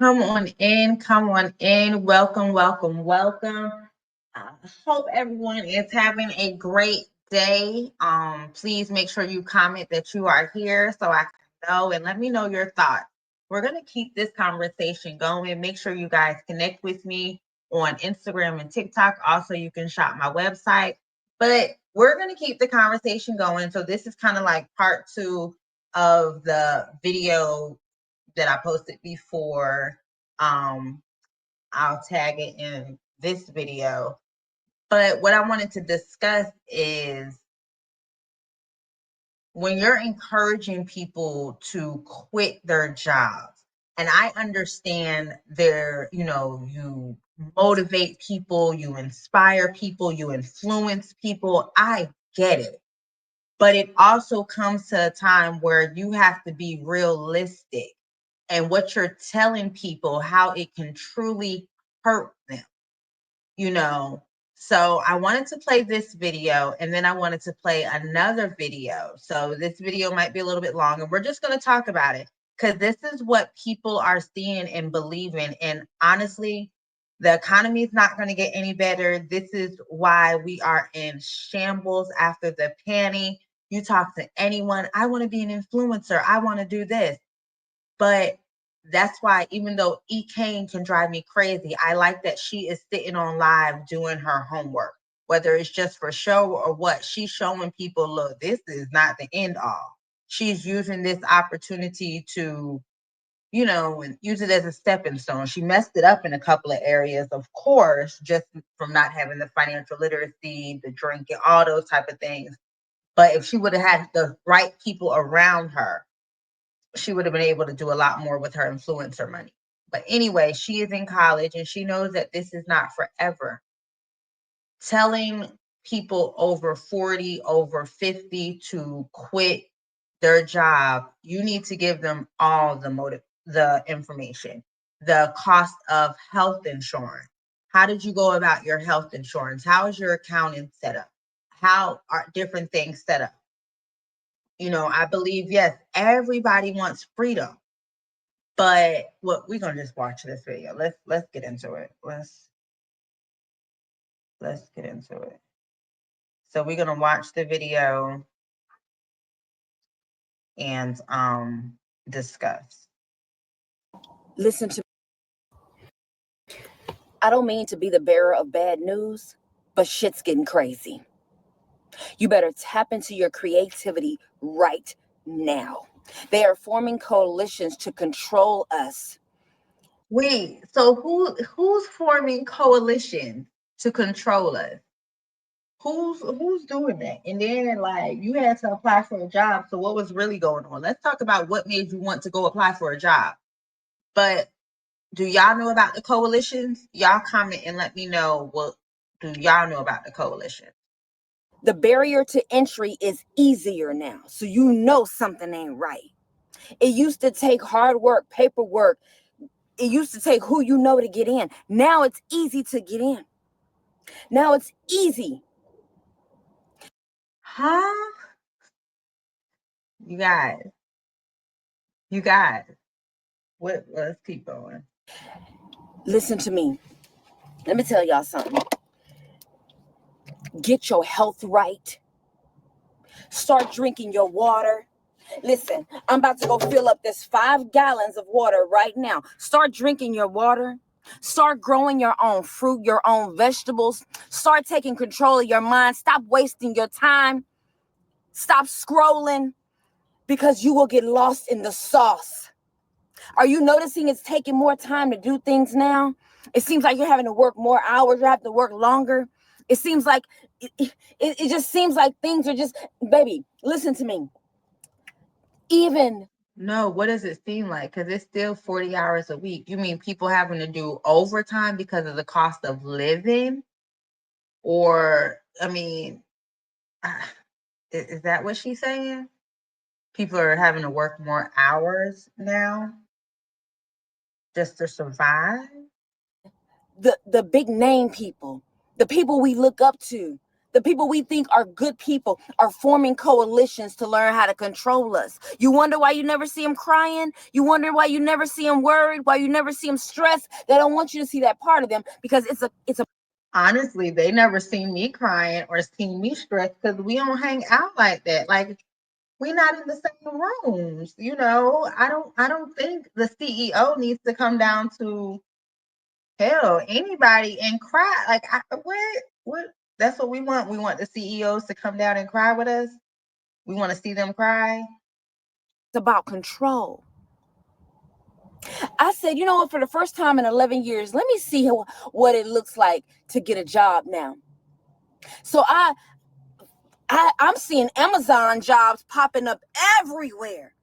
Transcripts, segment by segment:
Come on in, come on in. Welcome, welcome, welcome. I hope everyone is having a great day. Please make sure you comment that you are here so I can know and let me know your thoughts. We're gonna keep this conversation going. Make sure you guys connect with me on Instagram and TikTok. Also, you can shop my website. But we're gonna keep the conversation going. So this is kind of like part two of the video that I posted before. I'll tag it in this video. But what I wanted to discuss is when you're encouraging people to quit their jobs, and I understand you motivate people, you inspire people, you influence people. I get it. But it also comes to a time where you have to be realistic and what you're telling people, how it can truly hurt them, you know. So I wanted to play this video and then I wanted to play another video. So this video might be a little bit long and we're just going to talk about it because this is what people are seeing and believing. And honestly, the economy is not going to get any better. This is why we are in shambles after the panty. You talk to anyone, I want to be an influencer. I want to do this. But that's why, even though E. Kane can drive me crazy, I like that she is sitting on live doing her homework, whether it's just for show or what. She's showing people, look, this is not the end all. She's using this opportunity to, and use it as a stepping stone. She messed it up in a couple of areas, of course, just from not having the financial literacy, the drinking, all those type of things. But if she would have had the right people around her, she would have been able to do a lot more with her influencer money. But anyway, she is in college and she knows that this is not forever. Telling people over 40, over 50 to quit their job, you need to give them all the information, the cost of health insurance. How did you go about your health insurance? How is your accounting set up? How are different things set up? I believe, yes, everybody wants freedom. But what we're gonna just watch this video. Let's get into it. Let's get into it. So we're gonna watch the video and discuss. Listen to I don't mean to be the bearer of bad news, but shit's getting crazy. You better tap into your creativity right now. They are forming coalitions to control us. Wait, so who's forming coalition to control us? Who's doing that? And then like you had to apply for a job. So what was really going on? Let's talk about what made you want to go apply for a job. But do y'all know about the coalitions? Y'all comment and let me know what do y'all know about the coalition. The barrier to entry is easier now, so you know something ain't right. It used to take hard work, paperwork. It used to take who you know to get in. Now it's easy to get in. Now it's easy. Huh? You guys. You guys. Let's keep going. Listen to me. Let me tell y'all something. Get your health right. Start drinking your water. Listen, I'm about to go fill up this 5 gallons of water right now. Start drinking your water. Start growing your own fruit, your own vegetables. Start taking control of your mind. Stop wasting your time. Stop scrolling because you will get lost in the sauce. Are you noticing it's taking more time to do things now? It seems like you're having to work more hours. You're having to work longer. It seems like, it just seems like things are just, baby, listen to me. No, what does it seem like? Because it's still 40 hours a week. You mean people having to do overtime because of the cost of living? Or, I mean, is that what she's saying? People are having to work more hours now just to survive? The big name people, the people we look up to, The people we think are good people are forming coalitions to learn how to control us. You wonder why you never see them crying? You wonder why you never see them worried? Why you never see them stressed? They don't want you to see that part of them because it's a Honestly, they never seen me crying or seen me stressed because we don't hang out like that. Like, we're not in the same rooms. I don't think the CEO needs to come down to hell anybody and cry. Like, what that's what we want. We want the CEOs to come down and cry with us. We want to see them cry. It's about control. I said, you know what, for the first time in 11 years, let me see what it looks like to get a job now. So I'm seeing Amazon jobs popping up everywhere.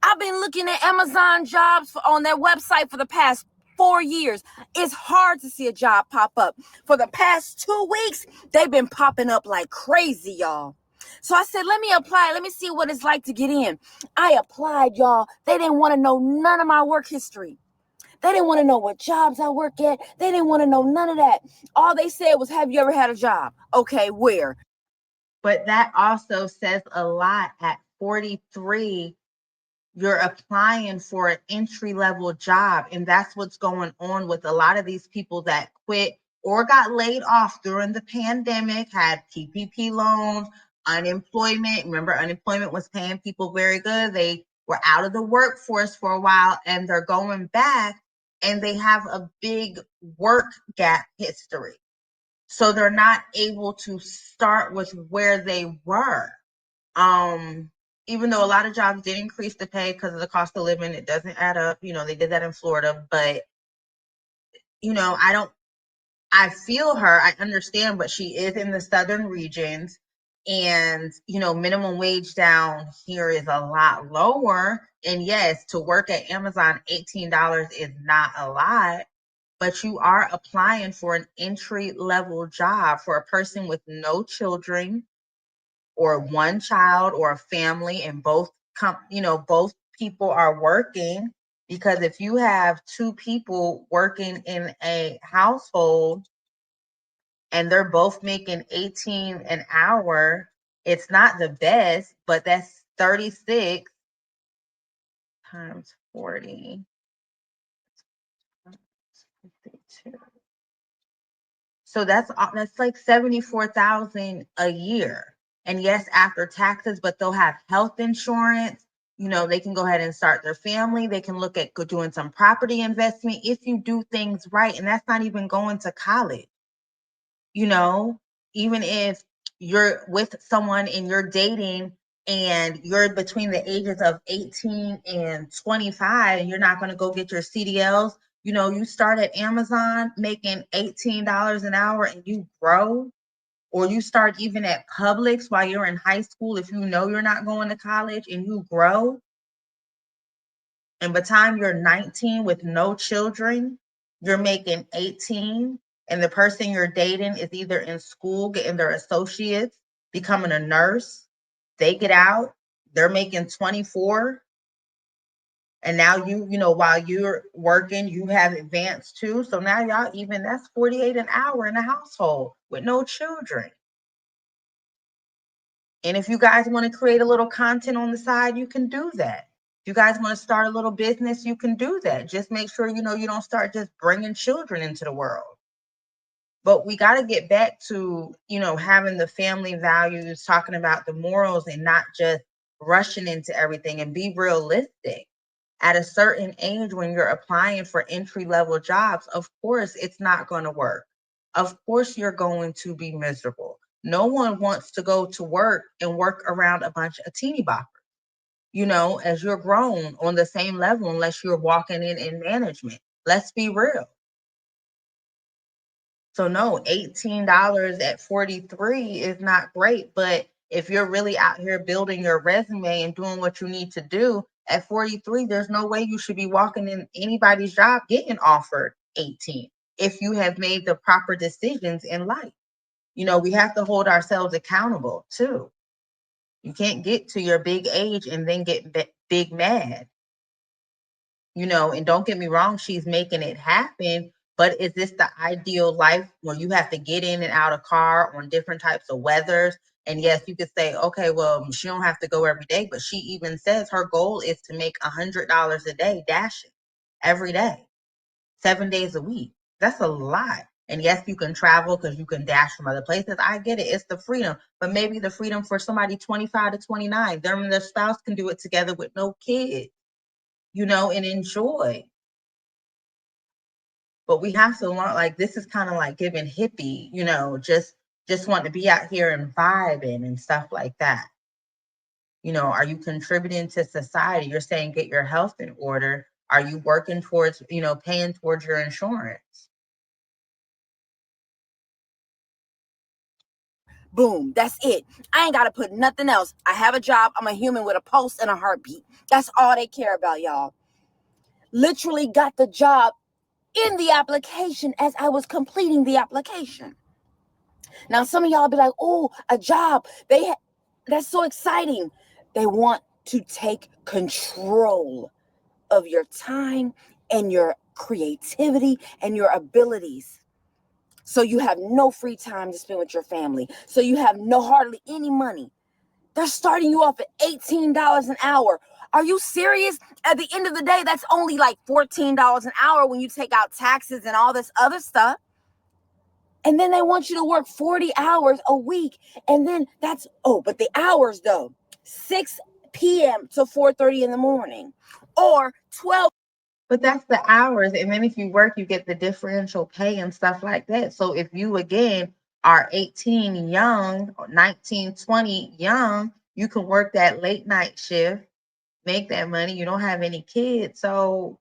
I've been looking at Amazon jobs on their website for the past 4 years. It's hard to see a job pop up. For the past 2 weeks, they've been popping up like crazy, y'all. So I said, let me apply. Let me see what it's like to get in. I applied, y'all. They didn't want to know none of my work history. They didn't want to know what jobs I work at. They didn't want to know none of that. All they said was, have you ever had a job? Okay, where? But that also says a lot. At 43, you're applying for an entry-level job. And that's what's going on with a lot of these people that quit or got laid off during the pandemic, had PPP loans, unemployment. Remember, unemployment was paying people very good. They were out of the workforce for a while and they're going back and they have a big work gap history. So they're not able to start with where they were. Even though a lot of jobs did increase the pay because of the cost of living, it doesn't add up. They did that in Florida, but I feel her. I understand, but she is in the southern regions, and minimum wage down here is a lot lower. And yes, to work at Amazon, $18 is not a lot, but you are applying for an entry level job for a person with no children or one child or a family, and both people are working. Because if you have two people working in a household and they're both making 18 an hour, it's not the best, but that's 36 times 40. So that's like 74,000 a year. And yes, after taxes, but they'll have health insurance. They can go ahead and start their family. They can look at doing some property investment if you do things right. And that's not even going to college. Even if you're with someone and you're dating and you're between the ages of 18 and 25 and you're not going to go get your CDLs, you start at Amazon making $18 an hour and you grow, or you start even at Publix while you're in high school if you're not going to college and you grow. And by the time you're 19 with no children, you're making 18, and the person you're dating is either in school getting their associates, becoming a nurse. They get out, they're making 24. And now while you're working, you have advanced too. So now that's 48 an hour in a household with no children. And if you guys want to create a little content on the side, you can do that. If you guys want to start a little business, you can do that. Just make sure, you don't start just bringing children into the world. But we got to get back to, having the family values, talking about the morals and not just rushing into everything, and be realistic. At a certain age, when you're applying for entry-level jobs, of course, it's not going to work. Of course, you're going to be miserable. No one wants to go to work and work around a bunch of teeny boppers, as you're grown on the same level, unless you're walking in management. Let's be real. So no, $18 at 43 is not great, but if you're really out here building your resume and doing what you need to do at 43, there's no way you should be walking in anybody's job getting offered 18 if you have made the proper decisions in life. We have to hold ourselves accountable too. You can't get to your big age and then get big mad. And don't get me wrong, she's making it happen, But is this the ideal life where you have to get in and out of car on different types of weathers? And yes, you could say, okay, well, she don't have to go every day, but she even says her goal is to make $100 a day dashing every day, 7 days a week. That's a lot. And yes, you can travel because you can dash from other places. I get it. It's the freedom. But maybe the freedom for somebody 25 to 29, them and their spouse can do it together with no kids, and enjoy. But we have to learn, like, this is kind of like giving hippie, just want to be out here and vibing and stuff like that. Are you contributing to society? You're saying get your health in order. Are you working towards, paying towards your insurance? Boom, that's it. I ain't got to put nothing else. I have a job. I'm a human with a pulse and a heartbeat. That's all they care about, y'all. Literally got the job in the application as I was completing the application. Now, some of y'all be like, oh, a job. That's so exciting. They want to take control of your time and your creativity and your abilities. So you have no free time to spend with your family. So you have hardly any money. They're starting you off at $18 an hour. Are you serious? At the end of the day, that's only like $14 an hour when you take out taxes and all this other stuff. And then they want you to work 40 hours a week. And then but the hours though, 6 p.m. to 4:30 in the morning or 12. But that's the hours. And then if you work, you get the differential pay and stuff like that. So if you, again, are 18 young, 19, 20 young, you can work that late night shift, make that money. You don't have any kids. So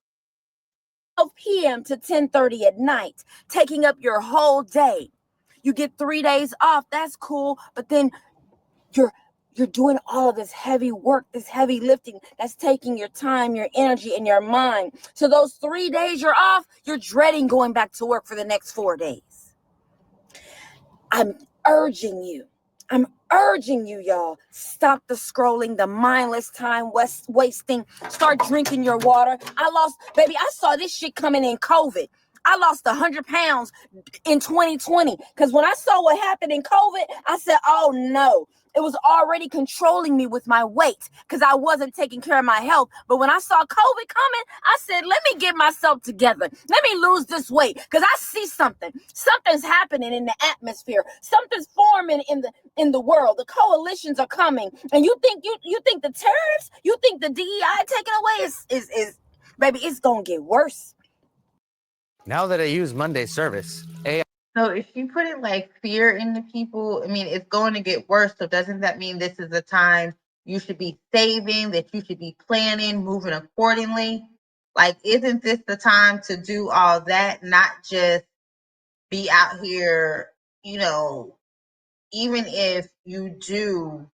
12 p.m. to 10:30 at night, taking up your whole day. You get 3 days off. That's cool. But then you're doing all of this heavy work, this heavy lifting that's taking your time, your energy, and your mind. So those 3 days you're off, you're dreading going back to work for the next 4 days. I'm urging you, y'all, stop the scrolling, the mindless time wasting. Start drinking your water. I saw this shit coming in COVID. I lost 100 pounds in 2020 because when I saw what happened in COVID, I said, oh no. It was already controlling me with my weight because I wasn't taking care of my health. But when I saw COVID coming, I said, let me get myself together. Let me lose this weight because I see something. Something's happening in the atmosphere. Something's forming in the world. The coalitions are coming. And you think the tariffs, you think the DEI taken away is baby, it's going to get worse. Now that I use Monday service, So if you put it like fear into people, I mean, it's going to get worse. So doesn't that mean this is a time you should be saving, that you should be planning, moving accordingly? Like, isn't this the time to do all that, not just be out here, even if you do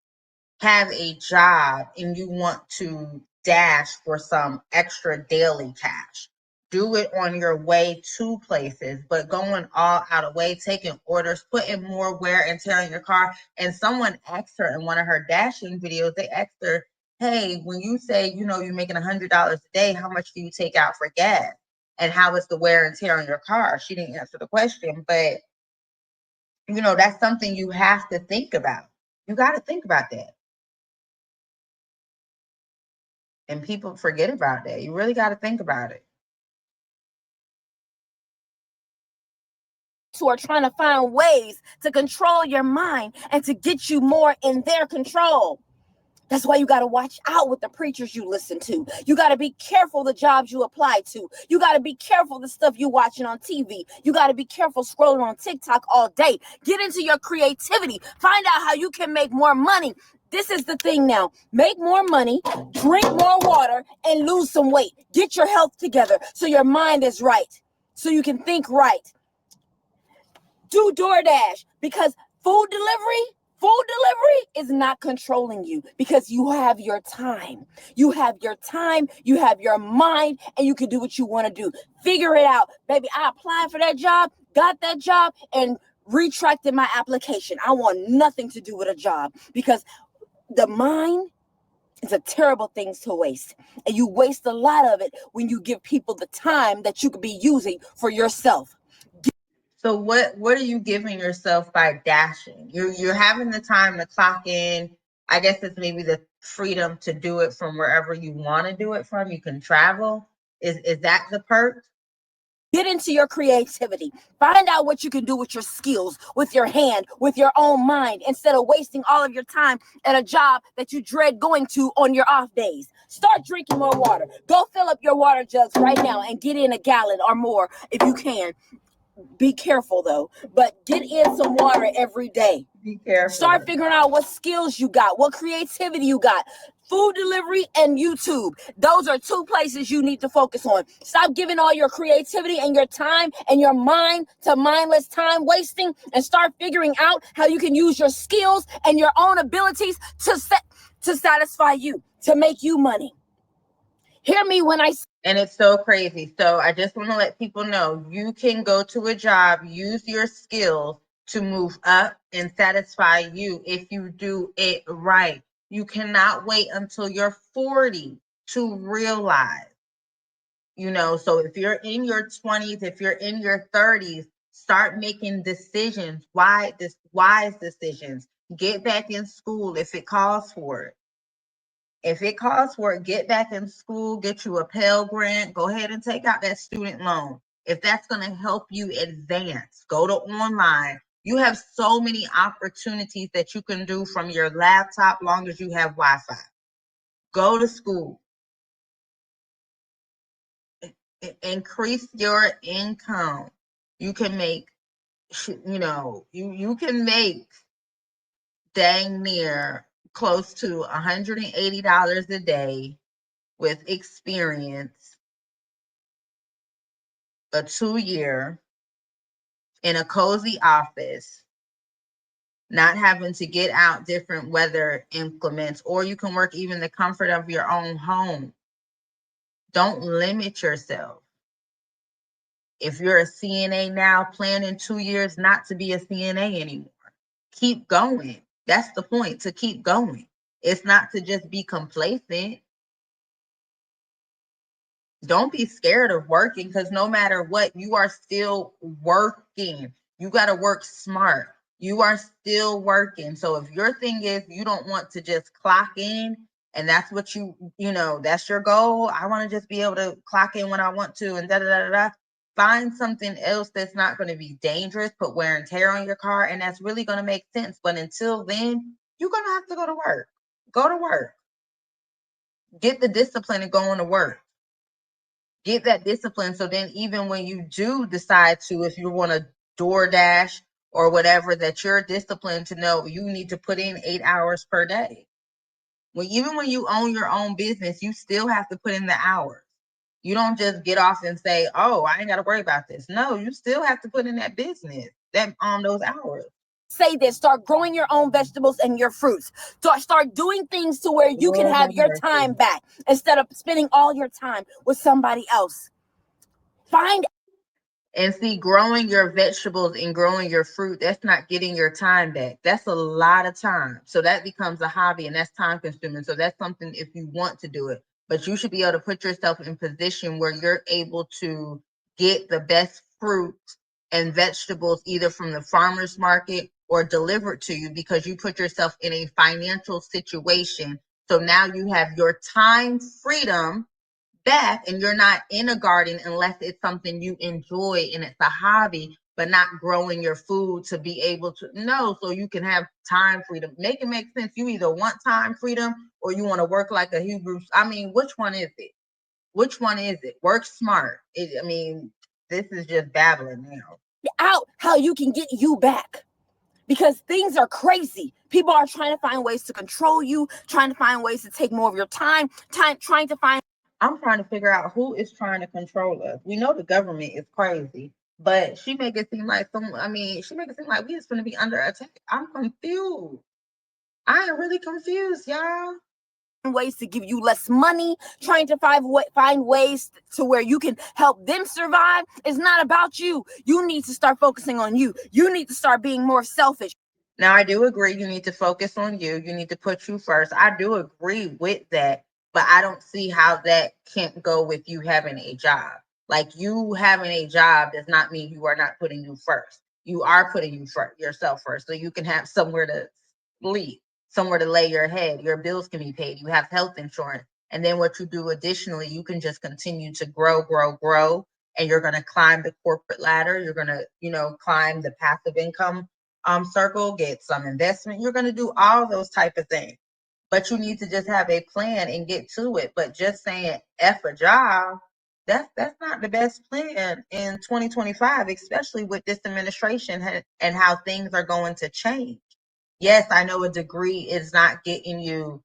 have a job and you want to dash for some extra daily cash? Do it on your way to places, but going all out of way, taking orders, putting more wear and tear on your car. And someone asked her in one of her dashing videos, they asked her, hey, when you say, you're making $100 a day, how much do you take out for gas? And how is the wear and tear on your car? She didn't answer the question, but that's something you have to think about. You got to think about that. And people forget about that. You really got to think about it. Who are trying to find ways to control your mind and to get you more in their control. That's why you got to watch out with the preachers you listen to. You got to be careful the jobs you apply to. You got to be careful the stuff you watching on TV. You got to be careful scrolling on TikTok all day. Get into your creativity. Find out how you can make more money. This is the thing now. Make more money, drink more water, and lose some weight. Get your health together so your mind is right, so you can think right. Do DoorDash because food delivery is not controlling you because you have your time. You have your time, you have your mind, and you can do what you want to do. Figure it out. Baby, I applied for that job, got that job, and retracted my application. I want nothing to do with a job because the mind It's a terrible thing to waste. And you waste a lot of it when you give people the time that you could be using for yourself. So what are you giving yourself by dashing? You're having the time to clock in. I guess it's maybe the freedom to do it from wherever you want to do it from. You can travel. Is that the perk? Get into your creativity. Find out what you can do with your skills, with your hand, with your own mind, instead of wasting all of your time at a job that you dread going to on your off days. Start drinking more water. Go fill up your water jugs right now and get in a gallon or more if you can. Be careful though, but get in some water every day. Be careful. Start figuring out what skills you got, what creativity you got. Food delivery and YouTube. Those are two places you need to focus on. Stop giving all your creativity and your time and your mind to mindless time wasting, and start figuring out how you can use your skills and your own abilities to satisfy you, to make you money. Hear me when I say. And it's so crazy. So I just want to let people know you can go to a job, use your skills to move up and satisfy you if you do it right. You cannot wait until you're 40 to realize, so if you're in your 20s, if you're in your 30s, start making decisions, wise decisions. Get back in school if it calls for it. If it calls for it, get back in school, get you a Pell Grant, go ahead and take out that student loan. If that's going to help you advance, go to online. You have so many opportunities that you can do from your laptop, long as you have Wi-Fi. Go to school. Increase your income. You can make, you can make dang near close to $180 a day with experience, a 2-year in a cozy office, not having to get out different weather inclements, or you can work even the comfort of your own home. Don't limit yourself. If you're a CNA now, plan in 2 years not to be a CNA anymore. Keep going. That's the point, to keep going. It's not to just be complacent. Don't be scared of working, because no matter what, you are still working. You got to work smart. You are still working. So if your thing is you don't want to just clock in, and that's what that's your goal, I want to just be able to clock in when I want to, and da-da-da-da-da. Find something else that's not going to be dangerous, put wear and tear on your car, and that's really going to make sense. But until then, you're going to have to go to work. Go to work. Get the discipline of going to work. Get that discipline, so then even when you do decide to, if you want to DoorDash or whatever, that you're disciplined to know you need to put in 8 hours per day. Even when you own your own business, you still have to put in the hours. You don't just get off and say, oh, I ain't got to worry about this. No, you still have to put in that business, those hours. Say this, start growing your own vegetables and your fruits. Start doing things to where you can have your time back instead of spending all your time with somebody else. And see, growing your vegetables and growing your fruit, that's not getting your time back. That's a lot of time. So that becomes a hobby, and that's time consuming. So that's something if you want to do it. But you should be able to put yourself in position where you're able to get the best fruit and vegetables either from the farmer's market or delivered to you, because you put yourself in a financial situation. So now you have your time freedom back, and you're not in a garden unless it's something you enjoy and it's a hobby, but not growing your food to be able to so you can have time freedom. Make it make sense. You either want time freedom or you want to work like a Hebrew. Which one is it? Work smart. This is just babbling now. Out how you can get you back, because things are crazy. People are trying to find ways to control you, trying to find ways to take more of your time, trying to find. I'm trying to figure out who is trying to control us. We know the government is crazy, but she make it seem like we just going to be under attack. I'm confused. I am really confused, y'all. Ways to give you less money, trying to find ways to where you can help them survive. It's not about you. You need to start focusing on you. You need to start being more selfish. Now, I do agree you need to focus on you. You need to put you first. I do agree with that, but I don't see how that can't go with you having a job. Like, you having a job does not mean you are not putting you first. You are putting yourself first, so you can have somewhere to sleep, somewhere to lay your head. Your bills can be paid. You have health insurance. And then what you do additionally, you can just continue to grow, grow, grow. And you're going to climb the corporate ladder. You're going to, climb the passive income circle, get some investment. You're going to do all those type of things, but you need to just have a plan and get to it. But just saying F a job, that's not the best plan in 2025, especially with this administration and how things are going to change. Yes, I know a degree is not getting you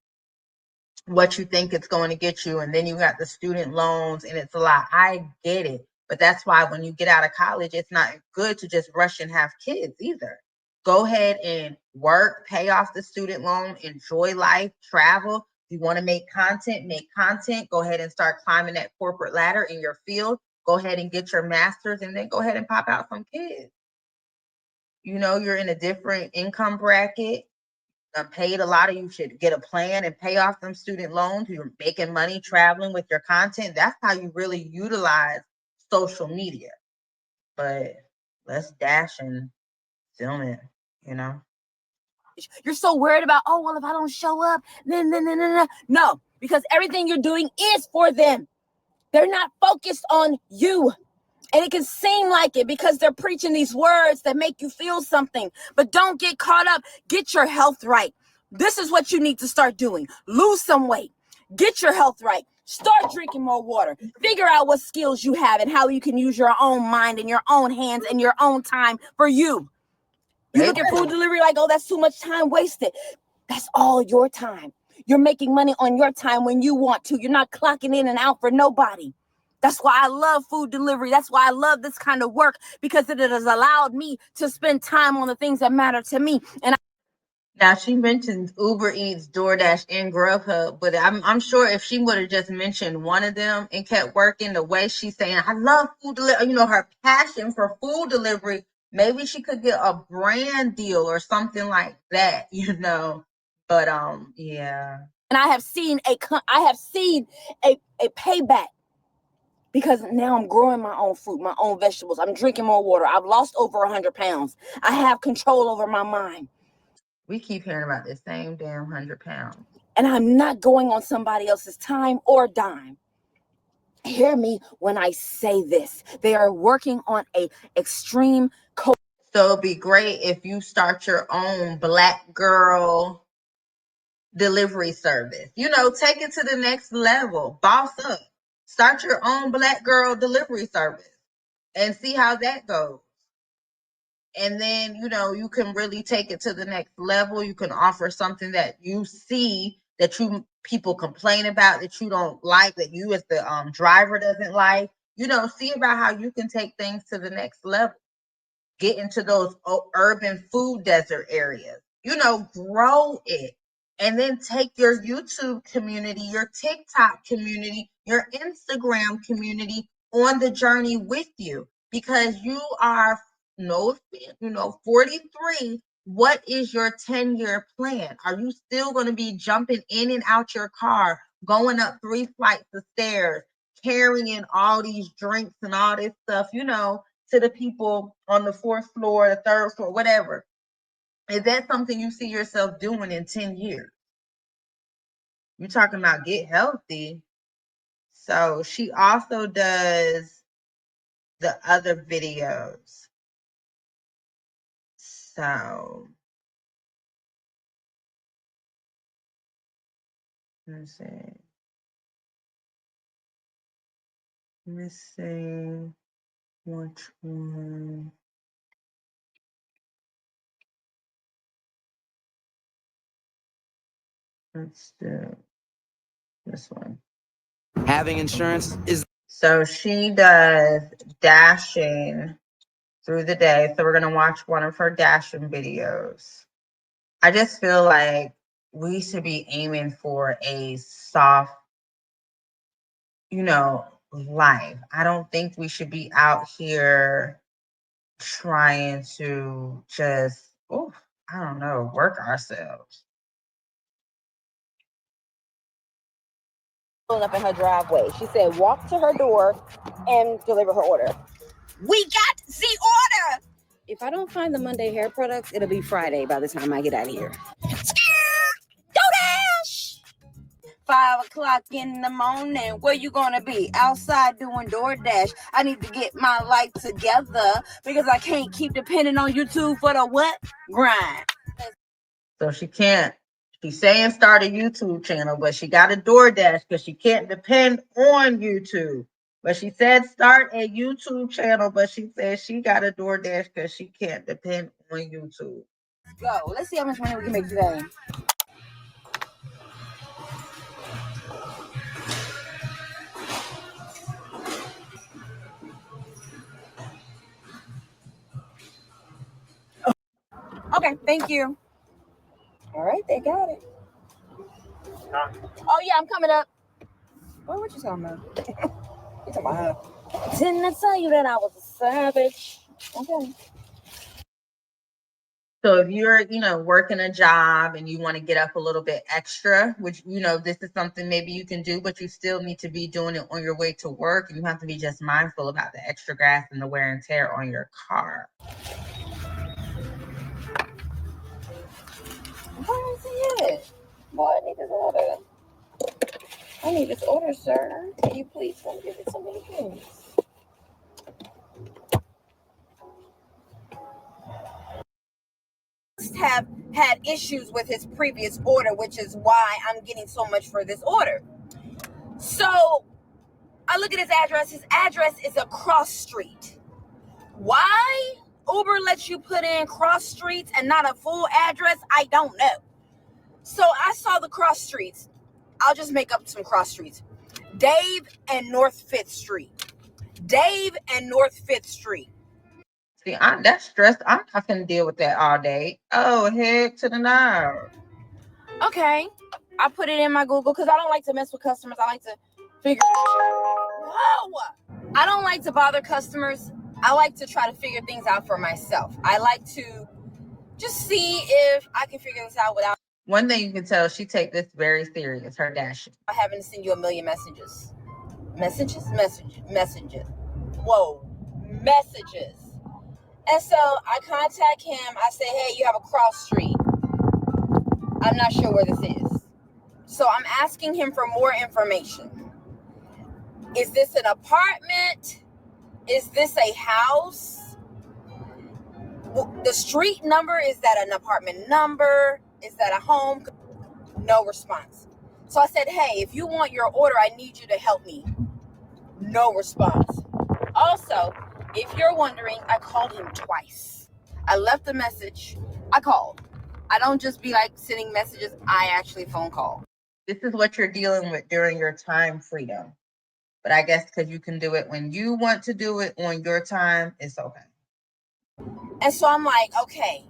what you think it's going to get you, and then you got the student loans, and it's a lot. I get it, but that's why when you get out of college, it's not good to just rush and have kids either. Go ahead and work, pay off the student loan, enjoy life, travel. If you want to make content, make content. Go ahead and start climbing that corporate ladder in your field. Go ahead and get your master's, and then go ahead and pop out some kids. You're in a different income bracket, paid a lot. Of you should get a plan and pay off them student loans. You're making money traveling with your content. That's how you really utilize social media. But let's dash and film it, you know. You're so worried about, oh, well, if I don't show up, then. No, because everything you're doing is for them. They're not focused on you. And it can seem like it because they're preaching these words that make you feel something. But don't get caught up. Get your health right. This is what you need to start doing. Lose some weight. Get your health right. Start drinking more water. Figure out what skills you have and how you can use your own mind and your own hands and your own time for you. You look at food delivery like, oh, that's too much time wasted. That's all your time. You're making money on your time when you want to. You're not clocking in and out for nobody. That's why I love food delivery. That's why I love this kind of work, because it has allowed me to spend time on the things that matter to me. And now, she mentioned Uber Eats, DoorDash, and Grubhub, but I'm sure if she would have just mentioned one of them and kept working the way she's saying, I love food delivery, her passion for food delivery, maybe she could get a brand deal or something like that, But yeah. And I have seen a payback, because now I'm growing my own fruit, my own vegetables. I'm drinking more water. I've lost over 100 pounds. I have control over my mind. We keep hearing about the same damn 100 pounds. And I'm not going on somebody else's time or dime. Hear me when I say this. They are working on a extreme So it'd be great if you start your own Black girl delivery service. Take it to the next level. Boss up. Start your own Black girl delivery service and see how that goes. And then, you can really take it to the next level. You can offer something that you see that people complain about, that you don't like, that you as the driver doesn't like. See about how you can take things to the next level. Get into those urban food desert areas. Grow it. And then take your YouTube community, your TikTok community, your Instagram community on the journey with you, because you are 43. What is your 10-year plan? Are you still going to be jumping in and out your car, going up 3 flights of stairs, carrying all these drinks and all this stuff, to the people on the 4th floor, the 3rd floor, whatever? Is that something you see yourself doing in 10 years? You're talking about get healthy. So she also does the other videos. So let's see. Let me see which one. Let's do this one. Having insurance is... So she does dashing through the day. So we're going to watch one of her dashing videos. I just feel like we should be aiming for a soft, life. I don't think we should be out here trying to just, I don't know, work ourselves. Pulling up in her driveway. She said, walk to her door and deliver her order. We got the order. If I don't find the Monday hair products, it'll be Friday by the time I get out of here. DoorDash! 5 o'clock in the morning. Where you gonna be? Outside doing DoorDash. I need to get my life together because I can't keep depending on YouTube for the what? Grind. So she can't. She's saying start a YouTube channel, but she got a DoorDash because she can't depend on YouTube. But she said start a YouTube channel, but she said she got a DoorDash because she can't depend on YouTube. Let's go. Let's see how much money we can make today. Okay, thank you. All right, they got it. Oh, yeah, I'm coming up. What you talking about? You talking about her? Didn't I tell you that I was a savage? Okay. So if you're, working a job and you want to get up a little bit extra, which, this is something maybe you can do, but you still need to be doing it on your way to work. And you have to be just mindful about the extra gas and the wear and tear on your car. Where is he at? Boy, I need this order. I need this order, sir. Can you please come give it to me, please? Have had issues with his previous order, which is why I'm getting so much for this order. So I look at his address. His address is a cross street. Why Uber lets you put in cross streets and not a full address, I don't know. So I saw the cross streets. I'll just make up some cross streets. Dave and North 5th Street. Dave and North 5th Street. See, that's stress. I'm not going to deal with that all day. Oh, heck to the no. Okay. I put it in my Google because I don't like to mess with customers. I like to figure. Whoa! I don't like to bother customers. I like to try to figure things out for myself. I like to just see if I can figure this out without. One thing you can tell, she take this very serious, her dashing. I haven't sent you a million messages. Messages. Whoa. Messages. And so I contact him. I say, hey, you have a cross street. I'm not sure where this is. So I'm asking him for more information. Is this an apartment? Is this a house? The street number, is that an apartment number? Is that a home? No response. So I said, hey, if you want your order, I need you to help me. No response. Also, if you're wondering, I called him twice. I left a message. I called. I don't just be like sending messages. I actually phone call. This is what you're dealing with during your time freedom. But I guess because you can do it when you want to do it on your time, it's okay. And so I'm like, okay.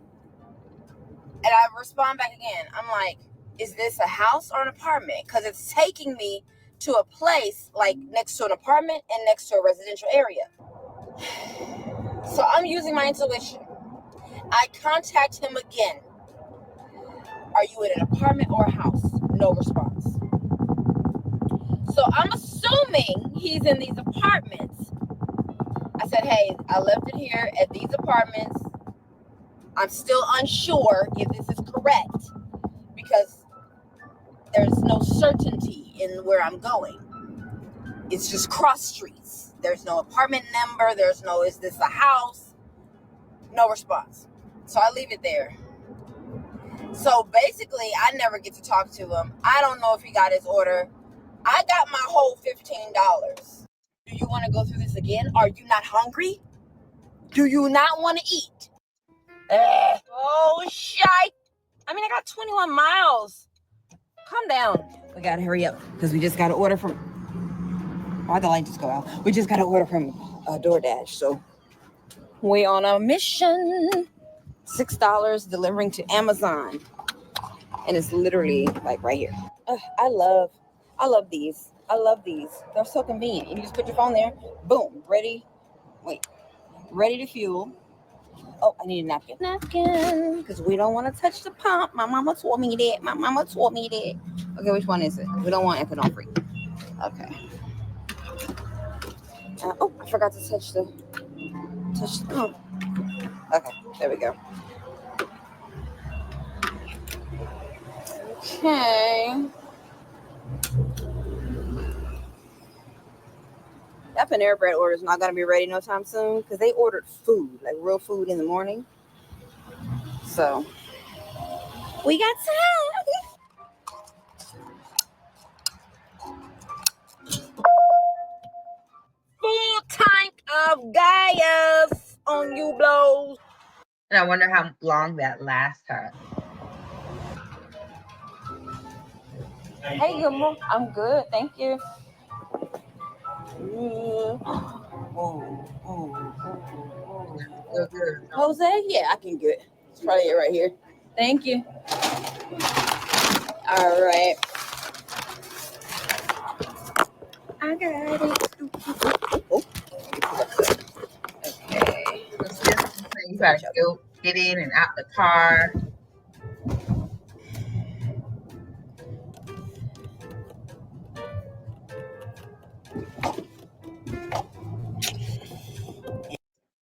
And I respond back again. I'm like, is this a house or an apartment? Because it's taking me to a place like next to an apartment and next to a residential area. So I'm using my intuition. I contact him again. Are you in an apartment or a house? No response. So I'm assuming he's in these apartments. I said, hey, I left it here at these apartments. I'm still unsure if this is correct because there's no certainty in where I'm going. It's just cross streets. There's no apartment number. There's no, is this a house? No response. So I leave it there. So basically, I never get to talk to him. I don't know if he got his order. I got my whole $15. Do you want to go through this again? Are you not hungry? Do you not want to eat? Oh, shite. I mean, I got 21 miles. Calm down. We got to hurry up because we just got to order from... Why'd the light just go out? We just got to order from DoorDash. So we on a mission. $6 delivering to Amazon. And it's literally like right here. I love these. I love these. They're so convenient. You just put your phone there. Boom. Ready to fuel. Oh, I need a napkin. Napkin, because we don't want to touch the pump. My mama told me that. My mama told me that. Okay, which one is it? We don't want ethanol free. Okay. Oh, I forgot to touch the pump. Okay, there we go. Okay. That Panera Bread order is not going to be ready no time soon because they ordered food, like real food in the morning. So, we got time. Full tank of gas on you blows. And I wonder how long that lasts her. Hey, good morning. I'm good, thank you. Feel good. Jose, yeah, I can get it. It's probably it right here. Thank you. All right. I got it. Oh. Okay. You gotta go get in and out the car.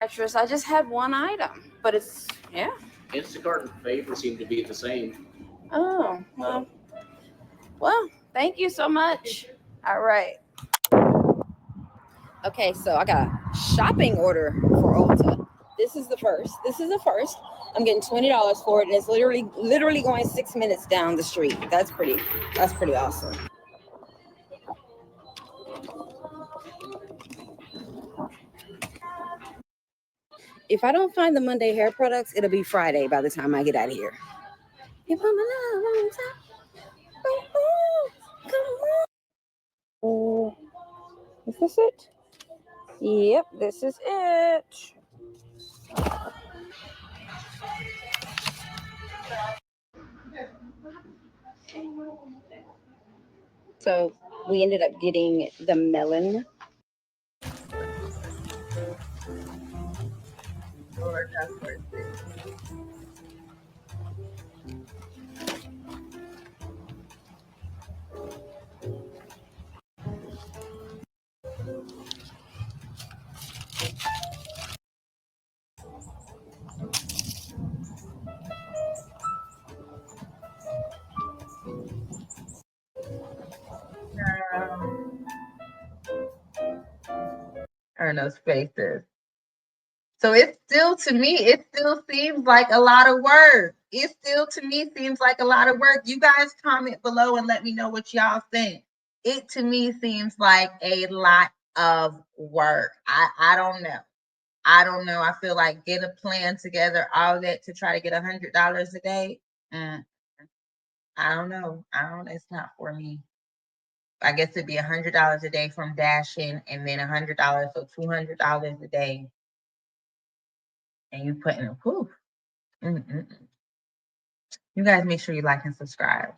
Actress, I just had one item, but it's Instacart and Favor seem to be the same. Oh, well, thank you so much. All right. Okay, so I got a shopping order for Ulta. This is the first. I'm getting $20 for it, and it's literally going 6 minutes down the street. That's pretty awesome. If I don't find the Monday hair products, it'll be Friday by the time I get out of here. You put my love on top. Come on. Is this it? Yep, this is it. So we ended up getting the melon. Lord, that's worth it. Earn those faces. So it still seems like a lot of work. It still to me seems like a lot of work. You guys comment below and let me know what y'all think. It to me seems like a lot of work. I don't know. I don't know. I feel like get a plan together, all that to try to get $100 a day. I don't know. It's not for me. I guess it'd be $100 a day from dashing and then $100, so $200 a day. And you put in a poof. You guys make sure you like and subscribe.